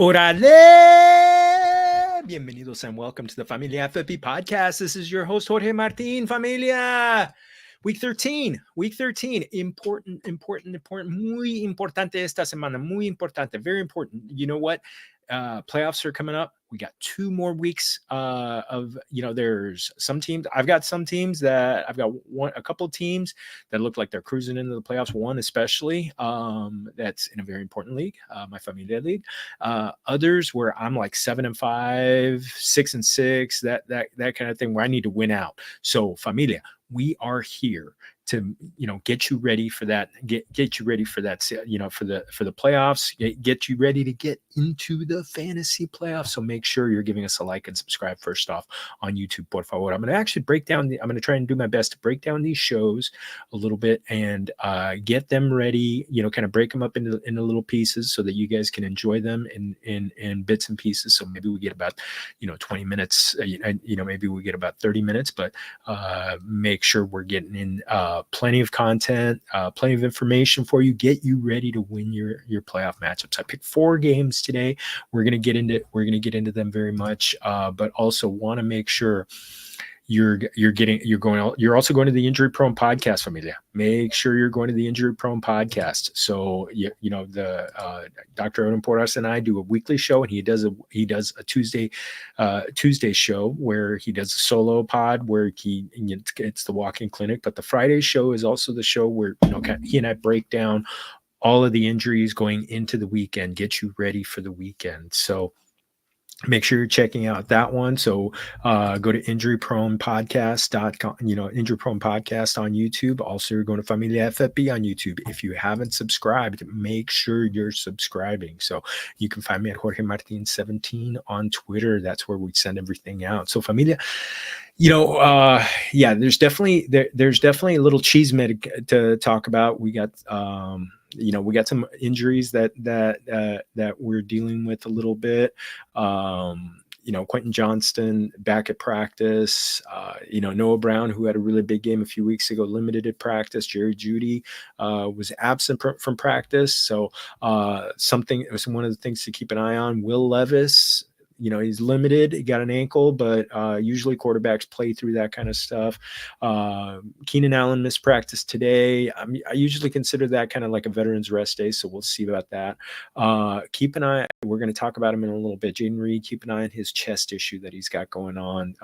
Órale! Bienvenidos and welcome to the Familia FFB podcast. This is your host, Jorge Martin. Familia! Week 13. Important. Muy importante esta semana. Muy importante. Very important. You know what? Playoffs are coming up. We got 2 more weeks of, there's some teams. I've got a couple of teams that look like they're cruising into the playoffs. One especially that's in a very important league, my Familia league. Others where I'm like 7-5, 6-6, that kind of thing where I need to win out. So Familia, we are here to get you ready for that, get you ready for that, for the playoffs, get you ready to get into the fantasy playoffs. So make sure you're giving us a like and subscribe first off on YouTube, por favor. I'm going to actually I'm going to try and do my best to break down these shows a little bit and get them ready, kind of break them up into little pieces so that you guys can enjoy them in bits and pieces. So maybe we get about 20 minutes, maybe we get about 30 minutes, but make sure we're getting in plenty of content, plenty of information for you, get you ready to win your playoff matchups. I picked 4 games today. We're going to get into them very much, but also want to make sure you're also going to the Injury Prone podcast, Familia. Make sure you're going to the Injury Prone podcast. So the Dr. Odin Porras and I do a weekly show, and he does a Tuesday show where he does a solo pod where it's the walk-in clinic. But the Friday show is also the show where he and I break down all of the injuries going into the weekend, get you ready for the weekend. So make sure you're checking out that one. So go to injurypronepodcast.com, Injury Prone Podcast on YouTube. Also, you're going to Familia FFB on YouTube. If you haven't subscribed, make sure you're subscribing. So you can find me at Jorge Martin 17 on Twitter. That's where we send everything out. So Familia, there's definitely a little cheese to talk about. We got we got some injuries that we're dealing with a little bit. Quentin Johnston back at practice. Noah Brown, who had a really big game a few weeks ago, limited at practice. Jerry Jeudy was absent from practice. So it was one of the things to keep an eye on. Will Levis, he's limited. He got an ankle, but usually quarterbacks play through that kind of stuff. Keenan Allen missed practice today. I usually consider that kind of like a veteran's rest day, so we'll see about that. Keep an eye. We're going to talk about him in a little bit. Jaden Reed, keep an eye on his chest issue that he's got going on.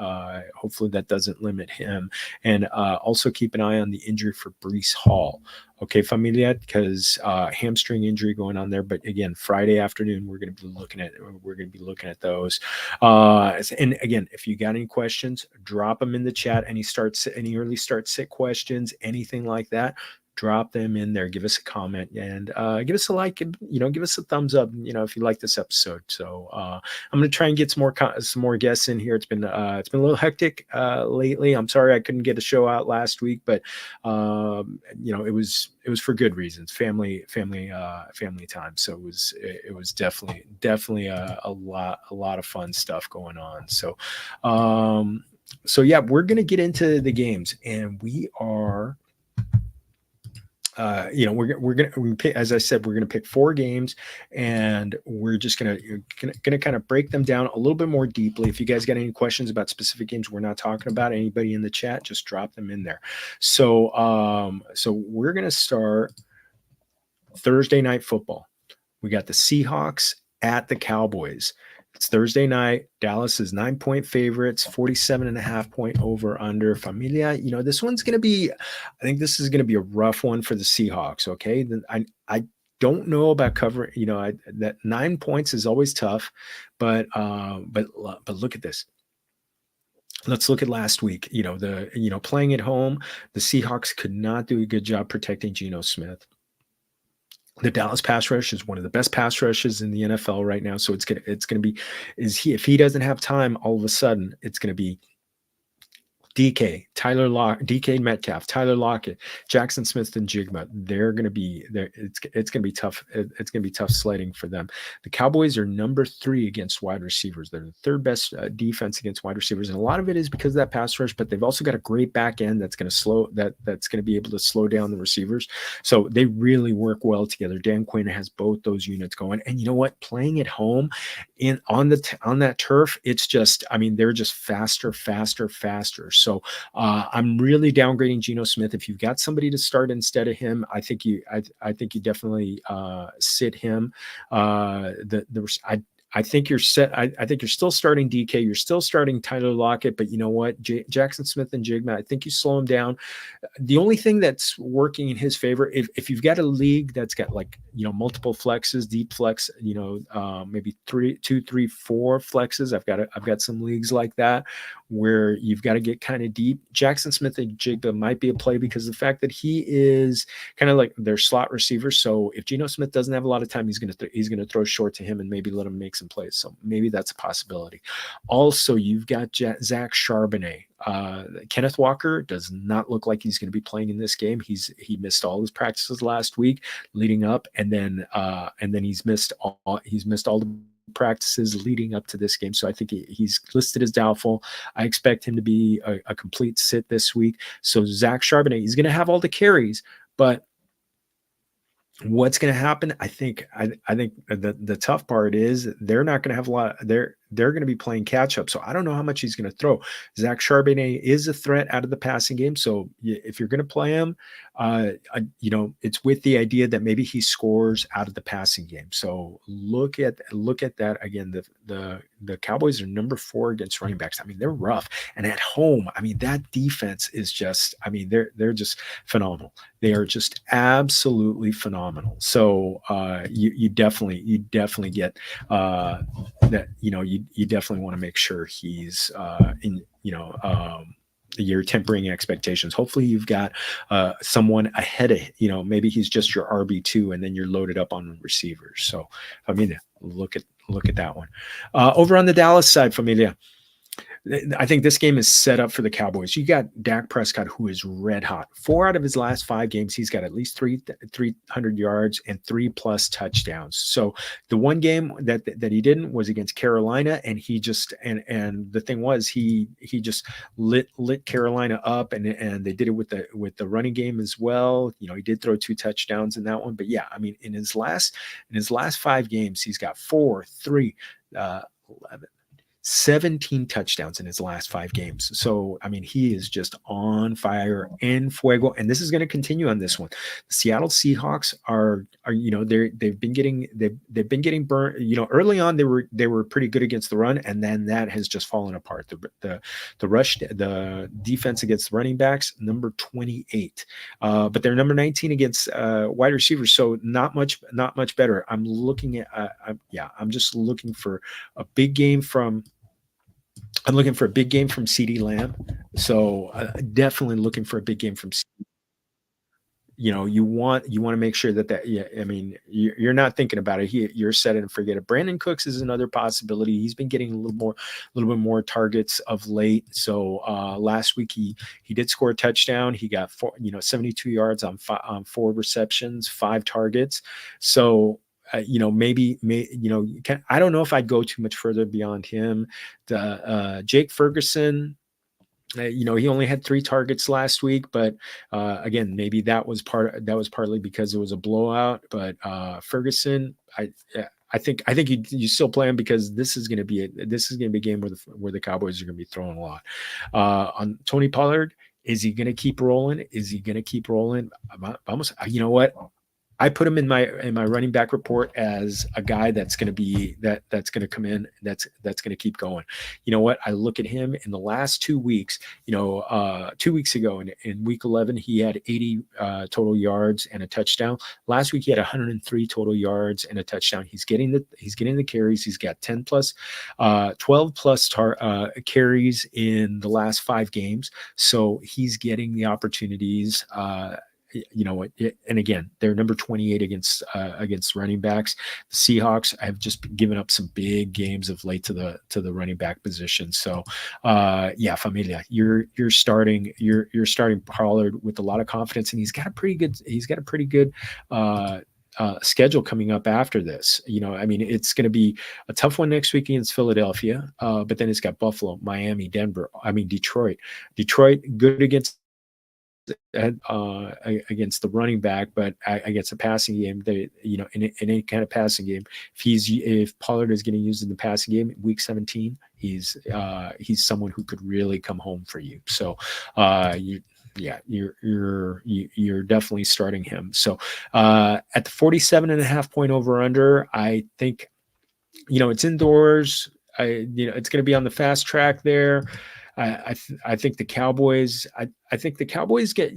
Hopefully that doesn't limit him. And also keep an eye on the injury for Breece Hall. Okay, Familia, because hamstring injury going on there. But again, Friday afternoon, we're going to be looking at those. And again, if you got any questions, drop them in the chat. Any early start sit questions, anything like that, drop them in there. Give us a comment and give us a like. Give us a thumbs up. If you like this episode. So I'm going to try and get some more guests in here. It's been a little hectic lately. I'm sorry I couldn't get a show out last week, but it was for good reasons. Family time. So it was definitely a lot of fun stuff going on. So yeah, we're going to get into the games, and we are. We're gonna pick, as I said, we're gonna pick 4 games, and we're just gonna kind of break them down a little bit more deeply. If you guys got any questions about specific games we're not talking about, anybody in the chat, just drop them in there. So we're gonna start Thursday night football. We got the Seahawks at the Cowboys. It's Thursday night. Dallas is 9-point favorites, 47.5 point over under. Familia, this one's going to be, I think this is going to be a rough one for the Seahawks. Okay. I don't know about covering, that 9 points is always tough, but look at this. Let's look at last week. Playing at home, the Seahawks could not do a good job protecting Geno Smith. The Dallas pass rush is one of the best pass rushes in the NFL right now. So if he doesn't have time, all of a sudden it's going to be DK Metcalf, Tyler Lockett, Jackson Smith, and Jigma. They're going to be there. It's going to be tough. It's going to be tough sledding for them. The Cowboys are number 3 against wide receivers. They're the 3rd best defense against wide receivers, and a lot of it is because of that pass rush. But they've also got a great back end that's going to that's going to be able to slow down the receivers. So they really work well together. Dan Quinn has both those units going, and you know what? Playing at home on that turf, it's just, I mean, they're just faster. So I'm really downgrading Geno Smith. If you've got somebody to start instead of him, I think you definitely sit him. I think you're set. I think you're still starting DK. You're still starting Tyler Lockett, but you know what? Jackson Smith and Jigma, I think you slow him down. The only thing that's working in his favor, if you've got a league that's got like, multiple flexes, deep flex, maybe 2, 3, 4 flexes. I've got some leagues like that where you've got to get kind of deep. Jackson Smith and Jigba might be a play because of the fact that he is kind of like their slot receiver. So if Geno Smith doesn't have a lot of time, he's going to throw short to him and maybe let him make some plays. So maybe that's a possibility. Also, you've got Zach Charbonnet. Kenneth Walker does not look like he's going to be playing in this game. He missed all his practices last week leading up, and then he's missed all the practices leading up to this game. So I think he's listed as doubtful. I expect him to be a complete sit this week. So Zach Charbonnet, he's going to have all the carries, but what's going to happen? I think the tough part is they're not going to have a lot. They're going to be playing catch up. So I don't know how much he's going to throw. Zach Charbonnet is a threat out of the passing game. So if you're going to play him, it's with the idea that maybe he scores out of the passing game. So look at that again. The Cowboys are number 4 against running backs. I mean, they're rough, and at home, I mean, that defense is just, I mean, they're just phenomenal. They are just absolutely phenomenal. So you definitely get that. You definitely want to make sure he's you're tempering expectations. Hopefully you've got someone ahead of, maybe he's just your RB2 and then you're loaded up on receivers. So, I mean, look at that one. Over on the Dallas side, Familia, I think this game is set up for the Cowboys. You got Dak Prescott, who is red hot. 4 out of his last 5 games, he's got at least 300 yards and 3+ touchdowns. So the one game that he didn't was against Carolina, and he just and the thing was he just lit Carolina up, and they did it with the running game as well. He did throw 2 touchdowns in that one, but yeah, I mean, in his last 5 games, he's got 4, 3, 11. 17 touchdowns in his last 5 games. So, I mean, he is just on fire and fuego, and this is going to continue on this one. The Seattle Seahawks are they've been getting burnt. Early on they were pretty good against the run, and then that has just fallen apart. The defense against the running backs, number 28, but they're number 19 against wide receivers. So not much better. I'm just looking for a big game from. I'm looking for a big game from CeeDee Lamb. So definitely looking for a big game from you want to make sure that I mean, you're not thinking about it. You're set it and forget it. Brandon Cooks is another possibility. He's been getting a little bit more targets of late. So last week he did score a touchdown. He got 72 yards on 4 receptions, 5 targets. So I don't know if I'd go too much further beyond him. Jake Ferguson, he only had 3 targets last week, but again, maybe that was partly because it was a blowout. But Ferguson, I think you still play him because this is going to be a game where the Cowboys are going to be throwing a lot. On Tony Pollard, is he going to keep rolling? Almost, you know what? I put him in my running back report as a guy that's going to come in. That's going to keep going. You know what? I look at him in the last 2 weeks. 2 weeks ago in week 11, he had 80 total yards and a touchdown. Last week he had 103 total yards and a touchdown. He's getting the carries. He's got 12 plus carries in the last 5 games. So he's getting the opportunities. you know what, and again, they're number 28 against running backs. The Seahawks have just given up some big games of late to the running back position. So yeah, Familia, you're starting Pollard with a lot of confidence, and he's got a pretty good schedule coming up after this. You know, I mean, it's going to be a tough one next week against Philadelphia, but then it's got Buffalo, Miami, Denver. I mean, Detroit, good against the running back, but against the passing game, they, you know, in any kind of passing game, if Pollard is getting used in the passing game, week 17, he's someone who could really come home for you. So you're definitely starting him. So at the 47.5 point over under, I think, you know, it's indoors. It's going to be on the fast track there. I think the Cowboys. I think the Cowboys they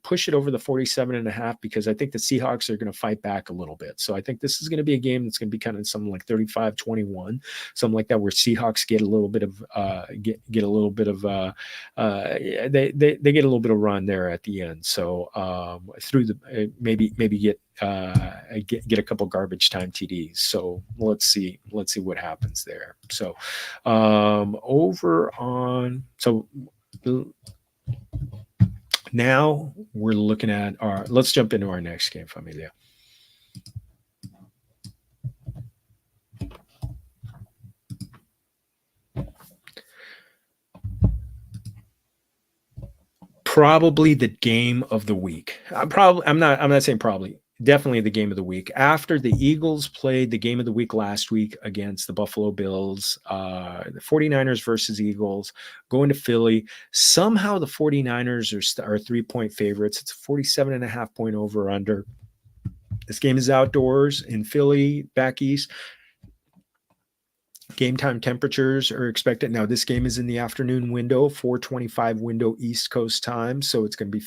push it over the 47.5 because I think the Seahawks are going to fight back a little bit. So I think this is going to be a game that's going to be kind of something like 35-21, something like that, where Seahawks get a little bit of get a little bit of they get a little bit of run there at the end. So through the maybe get a couple garbage time TDs. So let's see what happens there. So over on, so now we're looking at let's jump into our next game, Familia. Probably the game of the week. I'm not saying probably. Definitely the game of the week. After the Eagles played the game of the week last week against the Buffalo Bills, the 49ers versus Eagles, going to Philly. Somehow the 49ers are 3-point favorites. It's a 47.5 point over under. This game is outdoors in Philly, back east. Game time temperatures are expected. Now, this game is in the afternoon window, 4:25 window East Coast time. So it's going to be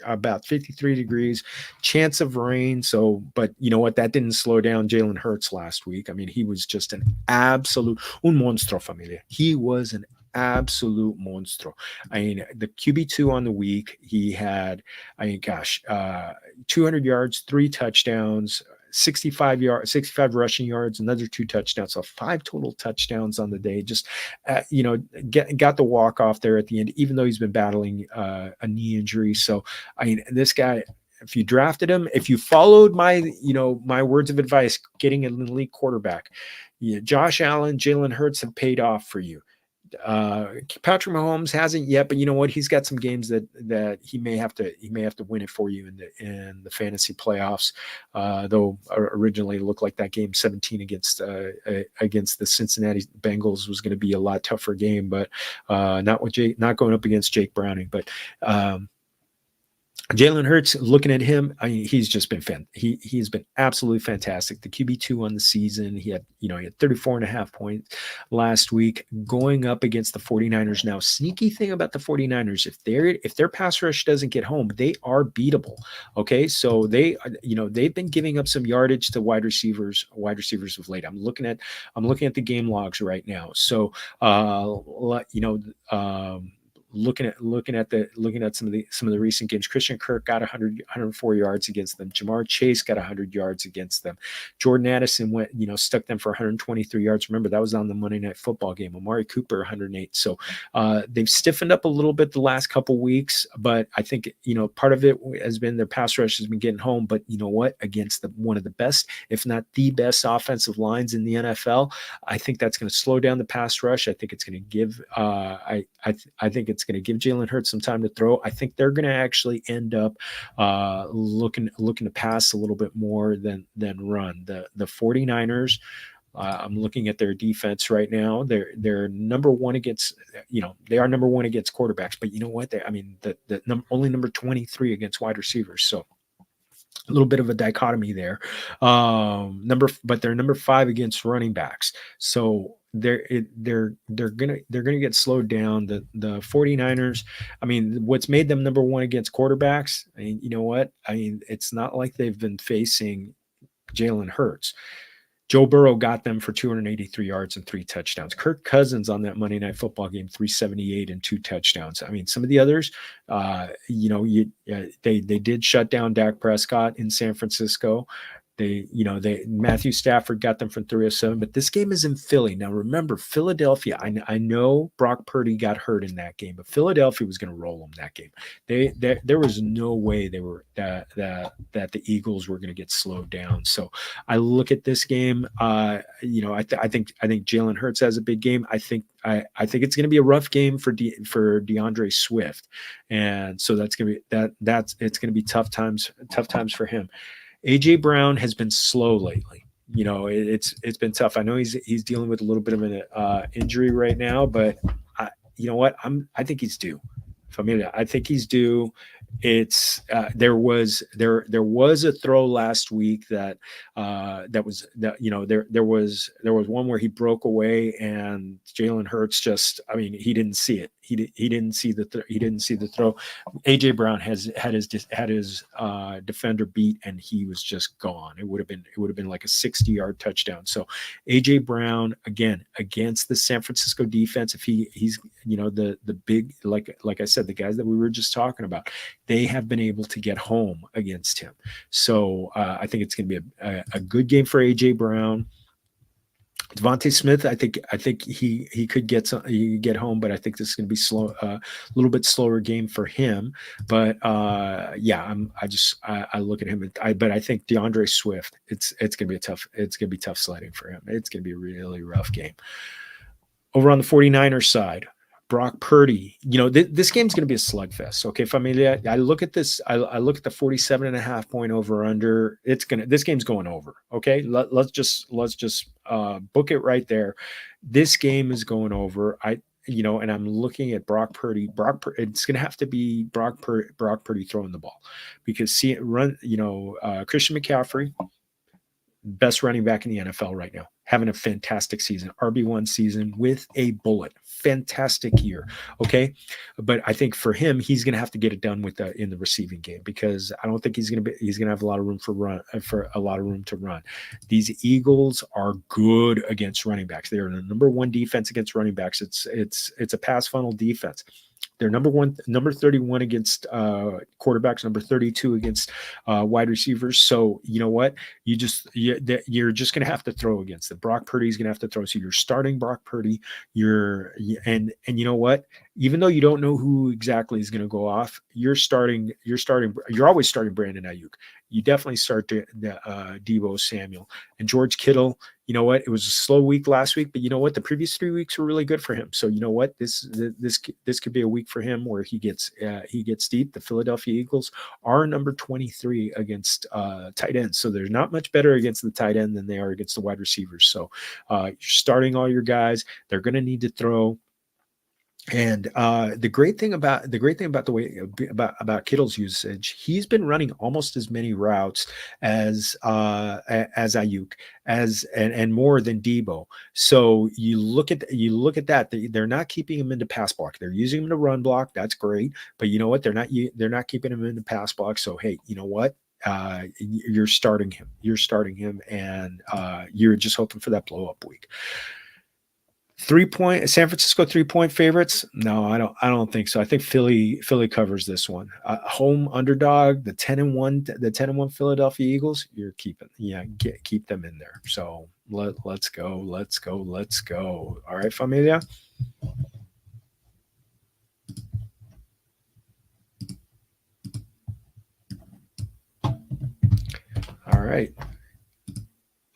about 53 degrees, chance of rain. So, but you know what? That didn't slow down Jalen Hurts last week. I mean, he was just an absolute un monstro, familia. He was an absolute monstro. I mean, the QB2 on the week, he had, 200 yards, 3 touchdowns, 65 rushing yards, another 2 touchdowns. So 5 total touchdowns on the day. Just, got the walk off there at the end, even though he's been battling a knee injury. So, I mean, this guy, if you drafted him, if you followed my words of advice, getting an elite quarterback, Josh Allen, Jalen Hurts have paid off for you. Patrick Mahomes hasn't yet, but you know what? He's got some games that he may have to win it for you in the fantasy playoffs. Though originally it looked like that game 17 against the Cincinnati Bengals was going to be a lot tougher game, but not going up against Jake Browning, but. Jalen Hurts, looking at him, I mean, he's just been he's been absolutely fantastic. The QB2 on the season, he had 34.5 points last week, going up against the 49ers. Now, sneaky thing about the 49ers, if their pass rush doesn't get home, they are beatable. Okay, so they've been giving up some yardage to wide receivers of late. I'm looking at the game logs right now. So looking at some of the recent games, Christian Kirk got 104 yards against them. Jamar Chase got 100 yards against them. Jordan Addison stuck them for 123 yards. Remember, that was on the Monday Night Football game. Amari Cooper 108. So they've stiffened up a little bit the last couple weeks, but I think part of it has been their pass rush has been getting home. But you know what? Against one of the best, if not the best, offensive lines in the NFL, I think that's going to slow down the pass rush. I think it's going to give. I think it's going to give Jalen Hurts some time to throw. I think they're going to actually end up looking to pass a little bit more than run. The 49ers, I'm looking at their defense right now. They're number one against, they are number one against quarterbacks, but you know what? Only number 23 against wide receivers. So a little bit of a dichotomy there. But they're number 5 against running backs. So they're gonna get slowed down. The 49ers, I mean, what's made them number 1 against quarterbacks? I mean, you know what? I mean, it's not like they've been facing Jalen Hurts. Joe Burrow got them for 283 yards and 3 touchdowns. Kirk Cousins on that Monday Night Football game, 378 and 2 touchdowns. I mean, some of the others, they did shut down Dak Prescott in San Francisco. Matthew Stafford got them from 307, but this game is in Philly. Now, remember, Philadelphia, I know Brock Purdy got hurt in that game, but Philadelphia was going to roll them that game. There was no way they were that the Eagles were going to get slowed down. So I look at this game, I think Jalen Hurts has a big game. I think it's going to be a rough game for DeAndre Swift. And so it's going to be tough times for him. AJ Brown has been slow lately. It's been tough. I know he's dealing with a little bit of an injury right now, but you know what? I think he's due. Familia, I think he's due. It's there was a throw last week that was one where he broke away and Jalen Hurts he didn't see it. He didn't see the throw. AJ Brown had his defender beat and he was just gone. It would have been like a 60-yard touchdown. So AJ Brown again against the San Francisco defense. If he's the big, like I said, the guys that we were just talking about, they have been able to get home against him. So I think it's going to be a good game for AJ Brown. Devontae Smith, I think he could get home, but I think this is going to be slow, a little bit slower game for him. But I look at him, but I think DeAndre Swift, it's going to be tough sledding for him. It's going to be a really rough game. Over on the 49ers side, Brock Purdy, this game's going to be a slugfest. Okay, Familia, I look at this. I look at the 47.5 point over under. This game's going over. Okay, let's just book it right there. This game is going over. And I'm looking at Brock Purdy. It's going to have to be Brock Purdy throwing the ball, because Christian McCaffrey, best running back in the NFL right now, having a fantastic season, RB1 season with a bullet. Fantastic year. Okay. But I think for him, he's going to have to get it done in the receiving game, because I don't think he's going to have a lot of room to run. These Eagles are good against running backs. They are the number one defense against running backs. It's a pass funnel defense. They're number 31 against quarterbacks, number 32 against wide receivers. So you know what? You're just going to have to throw against them. Brock Purdy's going to have to throw. So you're starting Brock Purdy. And you know what? Even though you don't know who exactly is going to go off, you're always starting Brandon Ayuk. You definitely start Deebo Samuel and George Kittle. You know what? It was a slow week last week, but you know what? The previous 3 weeks were really good for him. So you know what? This could be a week for him where he gets deep. The Philadelphia Eagles are number 23 against tight ends, so they're not much better against the tight end than they are against the wide receivers. So you're starting all your guys. They're going to need to throw. And the great thing about Kittle's usage, he's been running almost as many routes as Ayuk, and more than Deebo. So you look at that. They're not keeping him into pass block. They're using him to run block. That's great. But you know what? They're not keeping him into pass block. So hey, you know what? You're starting him, and you're just hoping for that blow up week. San Francisco 3-point favorites? No, I don't think so. I think Philly covers this one. Home underdog, the 10-1 Philadelphia Eagles. You're keep them in there. So let's go. All right, Familia. All right.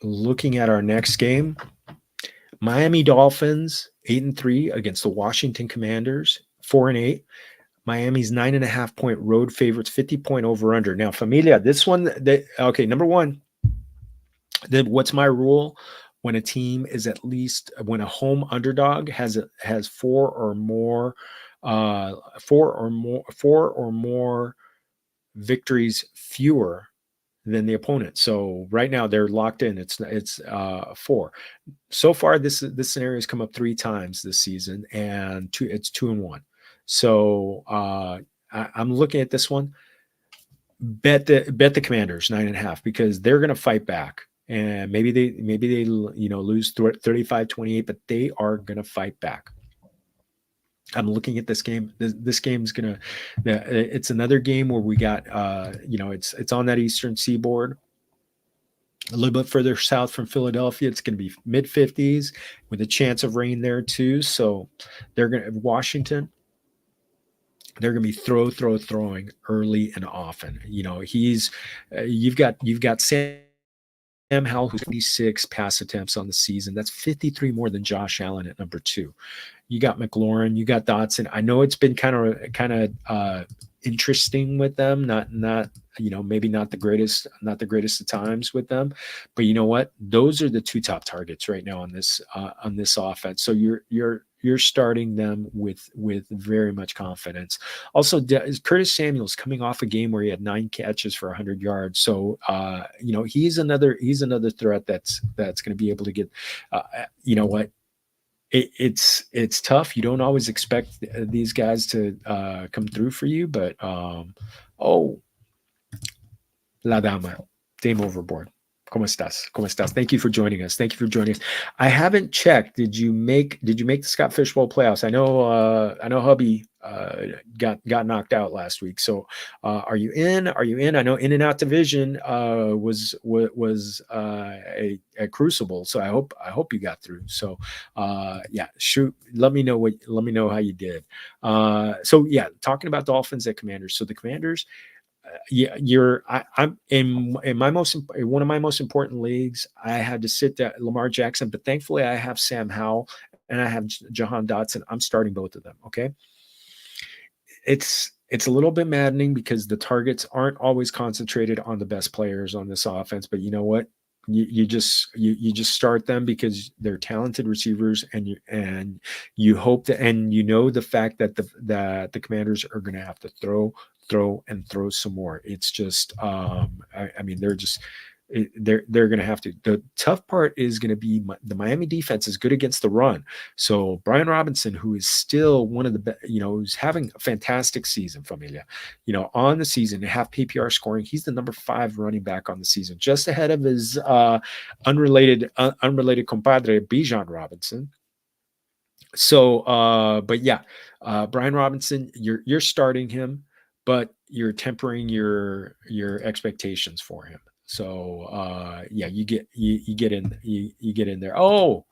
Looking at our next game. Miami Dolphins 8-3 against the Washington Commanders 4-8. Miami's 9.5 point road favorites, 50 point over under. Now, Familia, this one, number one, what's my rule? When a team is when a home underdog has four or more victories fewer than the opponent. So right now they're locked in. It's 4. So far, this scenario has come up 3 times this season, and it's 2-1. So I'm looking at this one. Bet the Commanders 9.5, because they're going to fight back. and maybe they lose 35-28, but they are going to fight back. I'm looking at this game. This game's gonna. It's another game where we got. It's on that Eastern Seaboard, a little bit further south from Philadelphia. It's going to be mid 50s with a chance of rain there too. So they're going to Washington. They're going to be throwing early and often. You've got Sam Howell, who's 56 pass attempts on the season. That's 53 more than Josh Allen at number 2. You got McLaurin, you got Dotson. I know it's been kind of interesting with them. Not maybe not the greatest of times with them, but you know what? Those are the 2 top targets right now on this offense. So you're starting them with very much confidence. Also, Curtis Samuel's coming off a game where he had 9 catches for 100 yards. So he's another threat that's going to be able to get. You know what? It's tough. You don't always expect these guys to come through for you, but La Dama, Dame Overboard. ¿Cómo estás? Thank you for joining us. I haven't checked. Did you make the Scott Fishbowl playoffs? I know hubby got knocked out last week. So are you in? I know In and Out division was a crucible. So I hope you got through. So shoot. Let me know how you did. Talking about Dolphins at Commanders. So the Commanders. I'm in one of my most important leagues. I had to sit down Lamar Jackson, but thankfully I have Sam Howell and I have Jahan Dotson. I'm starting both of them. Okay. It's a little bit maddening because the targets aren't always concentrated on the best players on this offense, but you know what? You just start them because they're talented receivers, and you hope that, and the fact that the Commanders are going to have to throw some more. It's just they're going to have to. The tough part is going to be the Miami defense is good against the run. So Brian Robinson, who is still one of the best, who's having a fantastic season, Familia, on the season, half PPR scoring, he's the number 5 running back on the season, just ahead of his unrelated compadre Bijan Robinson. So, Brian Robinson, you're starting him, but you're tempering your expectations for him. So you get in there. Oh,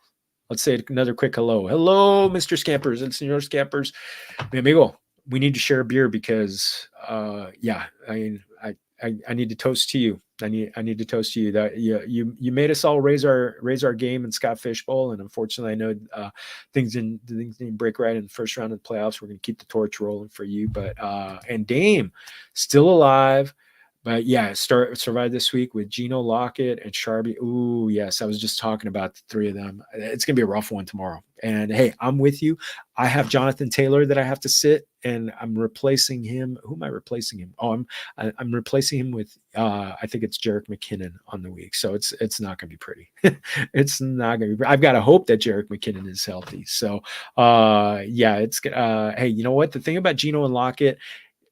let's say another quick hello, Mr. Scampers and Senor Scampers. Mi amigo, we need to share a beer because I need to toast to you. I need to toast to you that you made us all raise our game in Scott Fishbowl, and unfortunately, I know things didn't break right in the first round of the playoffs. We're going to keep the torch rolling for you, but and Dame still alive. But yeah, survived this week with Geno, Lockett, and Sharby. Ooh, yes, I was just talking about the 3 of them. It's going to be a rough one tomorrow. And hey, I'm with you. I have Jonathan Taylor that I have to sit, and I'm replacing him. Who am I replacing him? Oh, I'm replacing him with I think it's Jerick McKinnon on the week. So it's not going to be pretty. It's not going to be. I've got to hope that Jerick McKinnon is healthy. So it's hey, you know what? The thing about Geno and Lockett,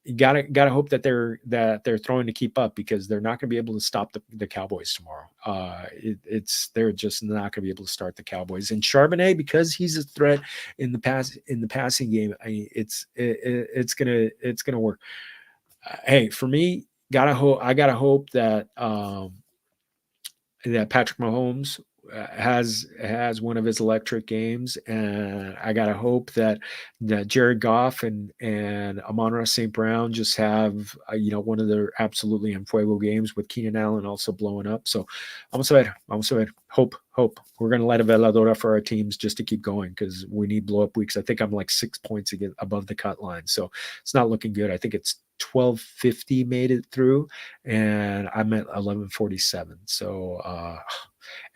you gotta hope that they're throwing to keep up, because they're not going to be able to stop the Cowboys tomorrow. They're just not going to be able to start the Cowboys. And Charbonnet, because he's a threat in the passing game, it's gonna work. Hey, for me, I gotta hope that that Patrick Mahomes has one of his electric games, and I gotta hope that Jared Goff and Amon-Ra St. Brown just have one of their absolutely en fuego games, with Keenan Allen also blowing up. So vamos a ver. Hope. We're gonna light a veladora for our teams just to keep going, because we need blow up weeks. I think I'm like 6 points above the cut line, so it's not looking good. I think it's 1250 made it through, and I'm at 1147. So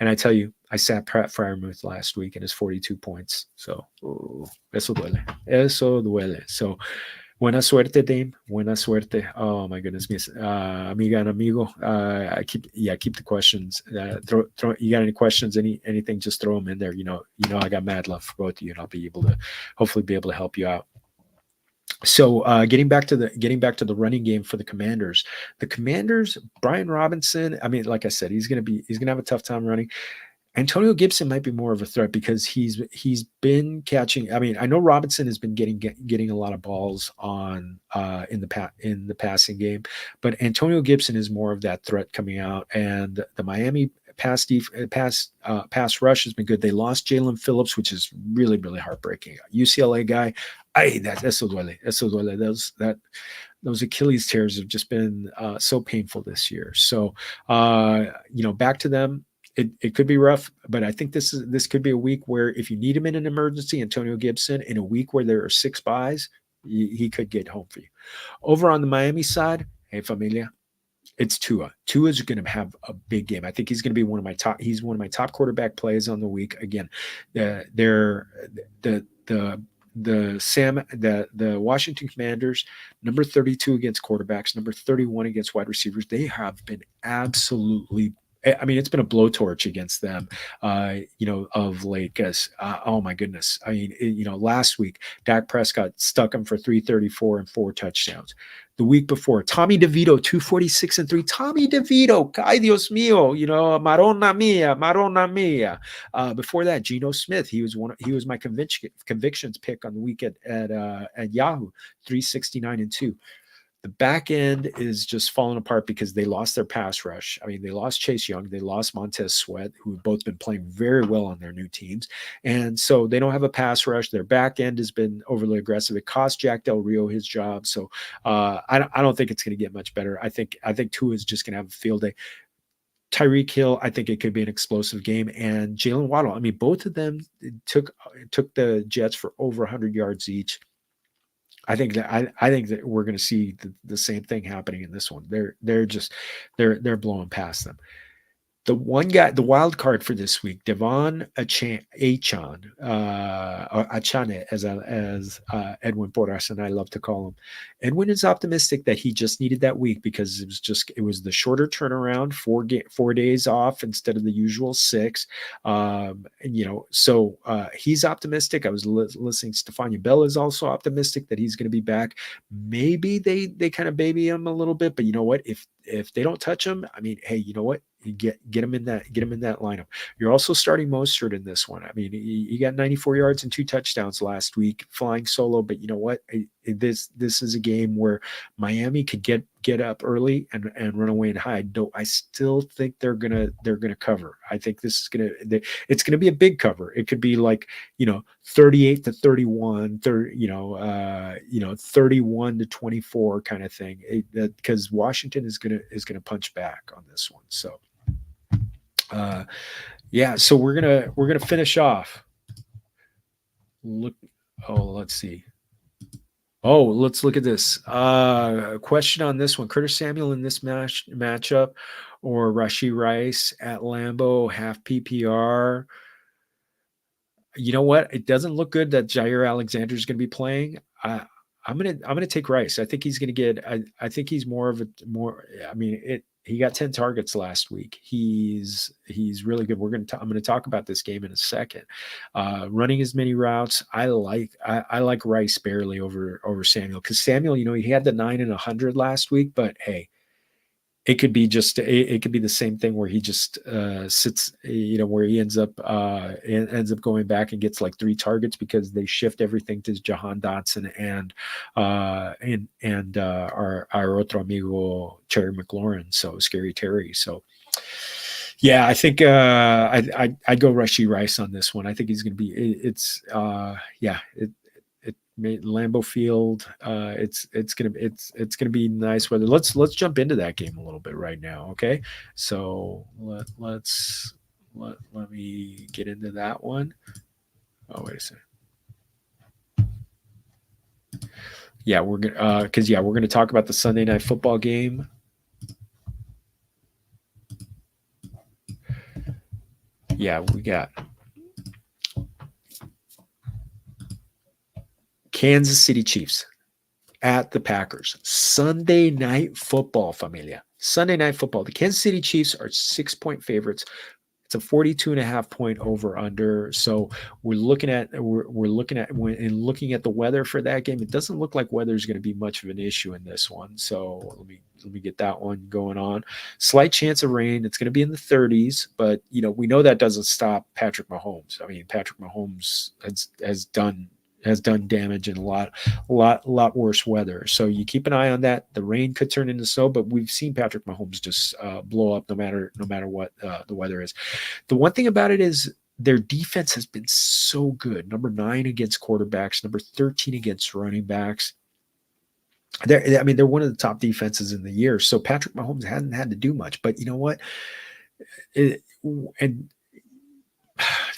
and I tell you, I sat Pat Fryermuth last week and his 42 points. So eso duele. So buena suerte, Dame. Buena suerte. Oh my goodness, amiga and amigo. Keep the questions. Throw. You got any questions? Anything? Just throw them in there. I got mad love for both of you, and I'll hopefully be able to help you out. So getting back to the running game for the Commanders, Brian Robinson. I mean, like I said, he's gonna have a tough time running. Antonio Gibson might be more of a threat because he's been catching. I mean, I know Robinson has been getting a lot of balls on in the passing game, but Antonio Gibson is more of that threat coming out. And the Miami pass rush has been good. They lost Jalen Phillips, which is really heartbreaking. UCLA guy, eso duele, eso duele. Those Achilles tears have just been so painful this year. So back to them. It could be rough, but I think this could be a week where if you need him in an emergency, Antonio Gibson, in a week where there are 6 buys, he could get home for you. Over on the Miami side, hey Familia, it's Tua. Tua is going to have a big game. I think he's going to be one of my top. He's one of my top quarterback plays on the week. Again, they're the Washington Commanders, number 32 against quarterbacks, number 31 against wide receivers. They have been absolutely. I mean, it's been a blowtorch against them, of late. Oh my goodness. I mean, last week, Dak Prescott stuck him for 334 and 4 touchdowns. The week before, Tommy DeVito, 246 and 3. Tommy DeVito, ay Dios mío, Marona mia. Before that, Geno Smith, he was my convictions pick on the week at Yahoo, 369 and 2. The back end is just falling apart because they lost their pass rush. I mean, they lost Chase Young, they lost Montez Sweat, who have both been playing very well on their new teams. And so they don't have a pass rush. Their back end has been overly aggressive. It cost Jack Del Rio his job. So I don't think it's going to get much better. I think Tua is just going to have a field day. Tyreek Hill, I think it could be an explosive game. And Jalen Waddle, I mean, both of them took the Jets for over 100 yards each. I think that we're going to see the same thing happening in this one. They're blowing past them. The one guy, the wild card for this week, Devon Achane, as Edwin Porras and I love to call him. Edwin is optimistic that he just needed that week because it was the shorter turnaround, 4 days off instead of the usual 6. So he's optimistic. I was listening. Stefania Bell is also optimistic that he's going to be back. Maybe they kind of baby him a little bit, but you know what? If they don't touch him, I mean, hey, you know what? You get him in that lineup. You're also starting Mostert in this one. I mean, he got 94 yards and 2 touchdowns last week, flying solo. But you know what? This is a game where Miami could get up early and run away and hide. Though I still think they're gonna cover. I think it's gonna be a big cover. It could be like 38-31, 31-24 kind of thing. Because Washington is gonna punch back on this one. So. So we're gonna finish off. Let's see. Let's look at this. Question on this one: Curtis Samuel in this matchup, or Rashee Rice at Lambeau, half PPR. You know what? It doesn't look good that Jair Alexander is going to be playing. I'm gonna take Rice. I think he's gonna get. I think he's more. I mean, he got 10 targets last week. He's really good. I'm gonna talk about this game in a second. Running as many routes. I like Rice barely over Samuel, because Samuel, he had the 9 and 100 last week, but hey. It could be the same thing where he just sits, where he ends up going back and gets like 3 targets because they shift everything to Jahan Dotson and our otro amigo Terry McLaurin, so Scary Terry. So yeah, I think I'd go Rashee Rice on this one. I think he's going to be. Lambeau Field. It's gonna be nice weather. Let's jump into that game a little bit right now. Okay, so let me get into that one. Oh, wait a second. Yeah, we're gonna talk about the Sunday Night Football game. Yeah, we got Kansas City Chiefs at the Packers. Sunday Night Football, Familia. Sunday Night Football. The Kansas City Chiefs are 6-point favorites. It's a 42.5 point over under. So looking at the weather for that game, it doesn't look like weather is going to be much of an issue in this one. So let me get that one going on. Slight chance of rain. It's going to be in the 30s, but we know that doesn't stop Patrick Mahomes. I mean, Patrick Mahomes has done damage in a lot worse weather. So you keep an eye on that. The rain could turn into snow, but we've seen Patrick Mahomes just blow up no matter what the weather is. The one thing about it is their defense has been so good. Number 9 against quarterbacks, number 13 against running backs. They're one of the top defenses in the year. So Patrick Mahomes hasn't had to do much. But you know what?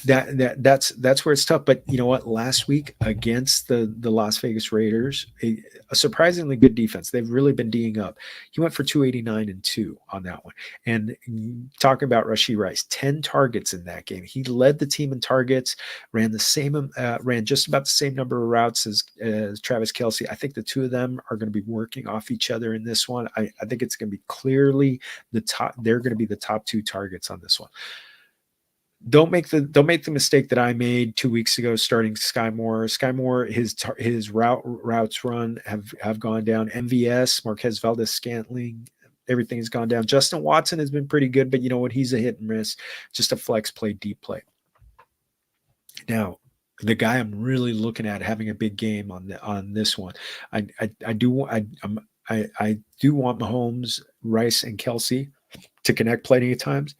That's where it's tough. But you know what? Last week against the Las Vegas Raiders, a surprisingly good defense. They've really been D'ing up. He went for 289 and 2 on that one. And talking about Rashee Rice, 10 targets in that game. He led the team in targets, ran just about the same number of routes as Travis Kelce. I think the two of them are going to be working off each other in this one. I think it's going to be clearly the top. They're going to be the top 2 targets on this one. Don't make the mistake that I made 2 weeks ago starting Sky Moore. Sky Moore, his routes run have gone down. MVS, Marquez Valdez-Scantling, everything has gone down. Justin Watson has been pretty good, but you know what? He's a hit and miss, just a flex play, deep play. Now, the guy I'm really looking at having a big game on this one, I do want Mahomes, Rice, and Kelce to connect plenty of times.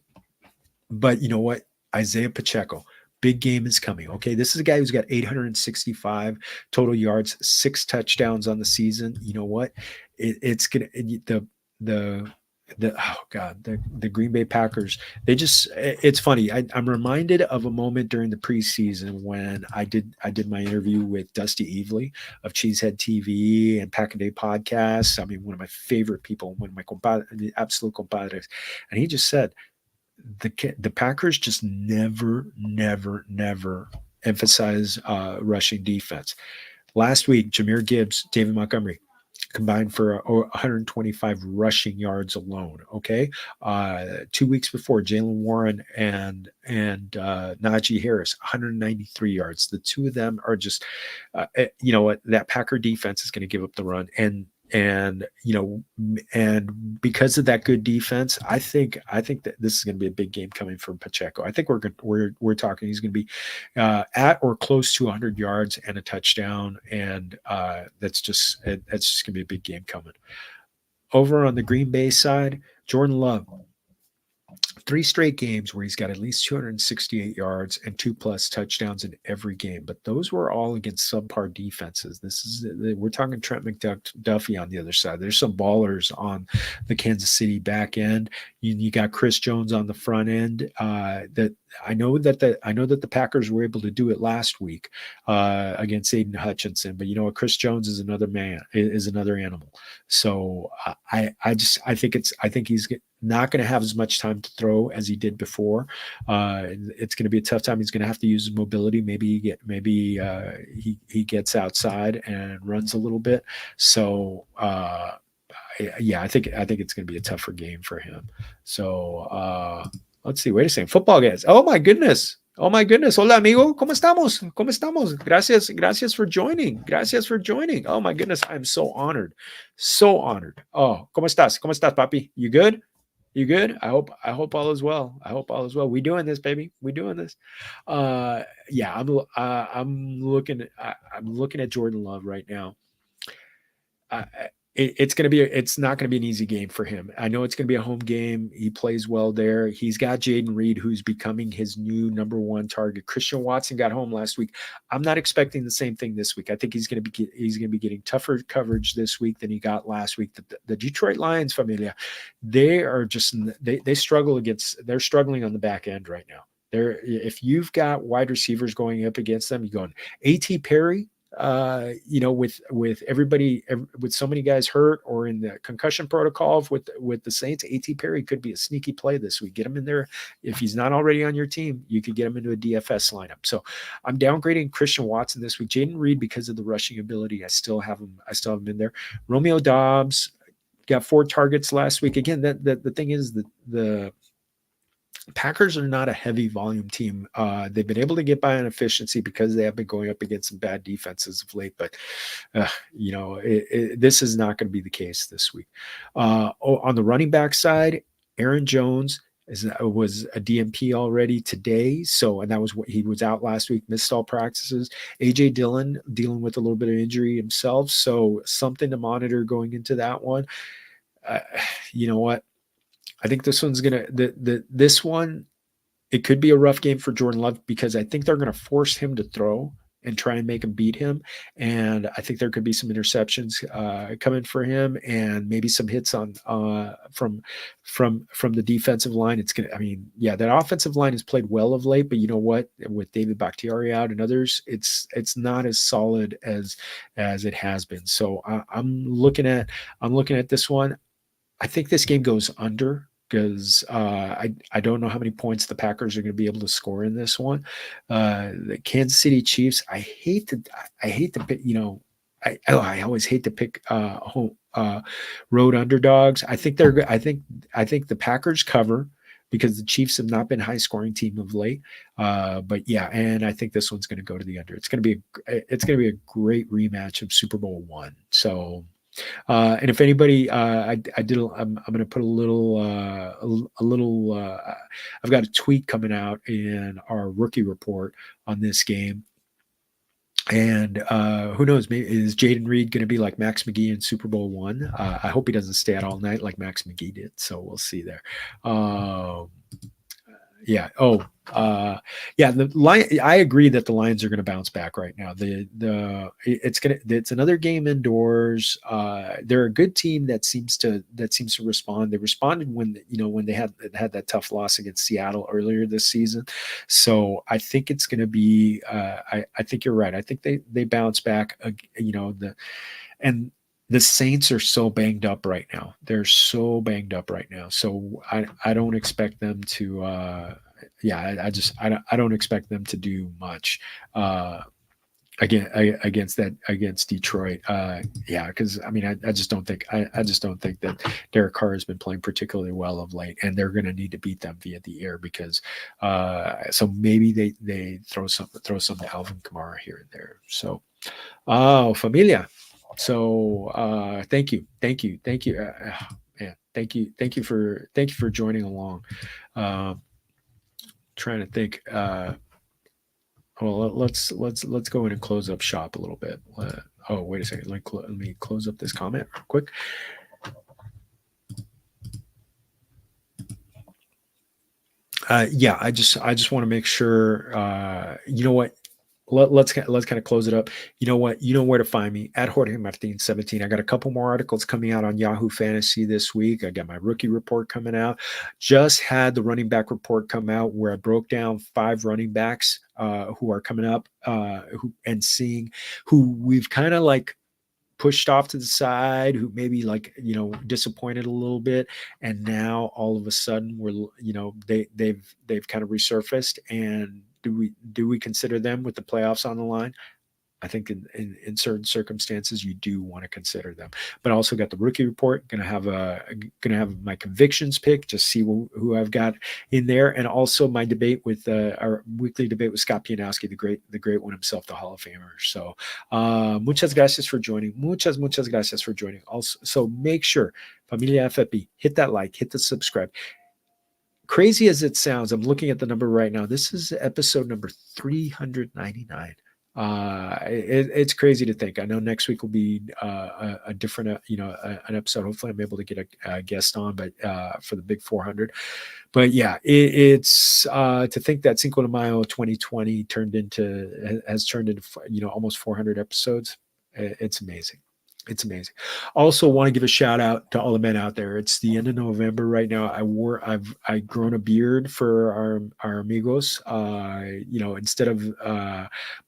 But you know what? Isaiah Pacheco, big game is coming. Okay, this is a guy who's got 865 total yards, 6 touchdowns on the season. You know what? It's gonna the Green Bay Packers. It's funny. I'm reminded of a moment during the preseason when I did my interview with Dusty Evely of Cheesehead TV and Pack a Day Podcasts. I mean, one of my favorite people, one of my absolute compadres, and he just said, the Packers just never emphasize rushing defense. Last week, Jahmyr Gibbs, David Montgomery combined for 125 rushing yards alone. Okay, 2 weeks before, Jalen Warren and Najee Harris, 193 yards. The two of them are just, you know what? That Packer defense is going to give up the run, and because of that good defense, I think that this is going to be a big game coming from Pacheco. I think we're talking he's going to be at or close to 100 yards and a touchdown, and that's just going to be a big game coming. Over on the Green Bay side, Jordan Love, 3 straight games where he's got at least 268 yards and 2+ touchdowns in every game. But those were all against subpar defenses. We're talking Trent McDuffie on the other side. There's some ballers on the Kansas City back end. You got Chris Jones on the front end. That I know that the Packers were able to do it last week against Aiden Hutchinson. But you know what? Chris Jones is another animal. So I think he's not going to have as much time to throw as he did before. It's going to be a tough time. He's going to have to use his mobility. Maybe he gets outside and runs a little bit. So I think it's going to be a tougher game for him. So let's see. Wait a second. Football guys. Oh my goodness. Hola, amigo. ¿Cómo estamos? Gracias for joining. Oh my goodness. I'm so honored. Oh, ¿cómo estás, papi? You good? You good? I hope all is well. We doing this, baby. We doing this. I'm looking at Jordan Love right now. It's not going to be an easy game for him. I know it's going to be a home game. He plays well there. He's got Jaden Reed, who's becoming his new number 1 target. Christian Watson got home last week. I'm not expecting the same thing this week. I think he's going to be getting tougher coverage this week than he got last week. The Detroit Lions, Familia, they're struggling on the back end right now. If you've got wide receivers going up against them, you're going A.T. Perry. With everybody, with so many guys hurt or in the concussion protocol with the Saints, A.T. Perry could be a sneaky play this week. Get him in there. If he's not already on your team, you could get him into a DFS lineup. So I'm downgrading Christian Watson this week. Jaden Reed, because of the rushing ability, I still have him in there. Romeo Doubs got 4 targets last week. Again, the thing is that Packers are not a heavy volume team. They've been able to get by on efficiency because they have been going up against some bad defenses of late. But this is not going to be the case this week. On the running back side, Aaron Jones was a DMP already today. So, and that was what he was out last week, missed all practices. AJ Dillon dealing with a little bit of injury himself. So something to monitor going into that one. You know what? I think this one's gonna this one. It could be a rough game for Jordan Love because I think they're going to force him to throw and try and make him beat him. And I think there could be some interceptions coming for him, and maybe some hits on from the defensive line. It's gonna. I mean, yeah, that offensive line has played well of late, but you know what? With David Bakhtiari out and others, it's not as solid as it has been. So I'm looking at this one. I think this game goes under because I don't know how many points the Packers are going to be able to score in this one. The Kansas City Chiefs, I hate to pick, I always hate to pick home road underdogs. I think the Packers cover because the Chiefs have not been a high scoring team of late. But yeah, and I think this one's going to go to the under. It's going to be a great rematch of Super Bowl I. So. And if anybody, I'm going to put a little, I've got a tweet coming out in our rookie report on this game. And who knows, maybe is Jaden Reed going to be like Max McGee in Super Bowl I? I hope he doesn't stay out all night like Max McGee did. So we'll see there. Yeah. Oh, yeah. The Lion. I agree that the Lions are going to bounce back right now. It's another game indoors. They're a good team that seems to respond. They responded when they had that tough loss against Seattle earlier this season. So I think it's going to be. I think you're right. I think they bounce back. The Saints are so banged up right now. They're so banged up right now. So I don't expect them to. I don't expect them to do much. Against Detroit. Because I mean I just don't think that Derek Carr has been playing particularly well of late, and they're going to need to beat them via the air because so maybe they throw some to Alvin Kamara here and there. So Familia. So thank you. Man, thank you for joining along. Trying to think. Well, let's go in and close up shop a little bit. Wait a second. Let me close up this comment real quick. I just want to make sure. You know what? Let's kind of close it up. You know what? You know where to find me at Jorge Martin 17. I got a couple more articles coming out on Yahoo Fantasy this week. I got my rookie report coming out. Just had the running back report come out where I broke down 5 running backs who are coming up, seeing who we've kind of like pushed off to the side, who maybe disappointed a little bit, and now all of a sudden they've kind of resurfaced. And do we consider them with the playoffs on the line? I think in certain circumstances you do want to consider them. But I also got the rookie report. Gonna have my convictions pick, just see who I've got in there, and also my debate with our weekly debate with Scott Pianowski, the great one himself, the Hall of Famer. So muchas gracias for joining. Muchas gracias for joining. Also, so make sure Familia FFB, hit that like, hit the subscribe. Crazy as it sounds, I'm looking at the number right now. This is episode number 399. It's crazy to think. I know next week will be a different, an episode. Hopefully, I'm able to get a guest on, but for the big 400. But yeah, it's to think that Cinco de Mayo 2020 has turned into almost 400 episodes. It's amazing. It's amazing. Also want to give a shout out to all the men out there. It's the end of November right now. I've grown a beard for our amigos. Instead of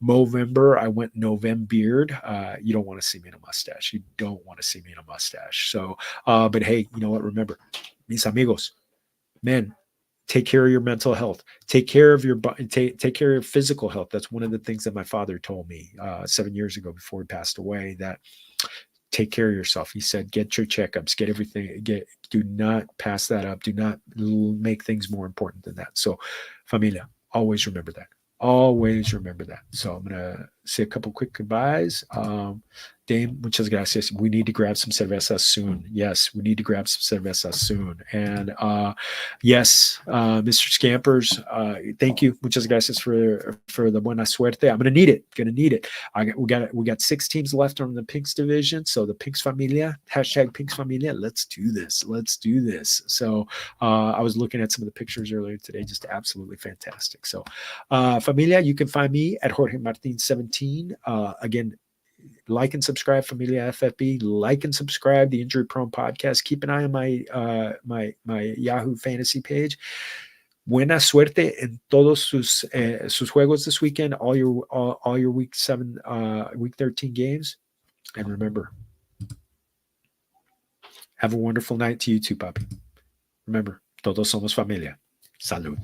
Movember, I went November beard. You don't want to see me in a mustache. You don't want to see me in a mustache. So, but hey, you know what? Remember, mis amigos, men, take care of your mental health. Take care of your body. Take care of your physical health. That's one of the things that my father told me 7 years ago before he passed away. That take care of yourself. He said, get your checkups, get everything, do not pass that up. Do not make things more important than that. So familia, always remember that. Always remember that. So I'm going to say a couple quick goodbyes. Dame, muchas gracias. We need to grab some cervezas soon. Yes, we need to grab some cervezas soon. And yes, Mr. Scampers, thank you. Muchas gracias for the buena suerte. I'm going to need it. We got 6 teams left on the Pinks division. So the Pinks Familia, hashtag Pinks Familia. Let's do this. Let's do this. So I was looking at some of the pictures earlier today, just absolutely fantastic. So Familia, you can find me at Jorge Martin 17. Again, like and subscribe Familia FFB, like and subscribe the Injury Prone podcast. Keep an eye on my Yahoo fantasy page. Buena suerte en todos sus juegos this weekend, all your week 13 games. And remember, have a wonderful night to you too, papi. Remember, todos somos familia. Salud.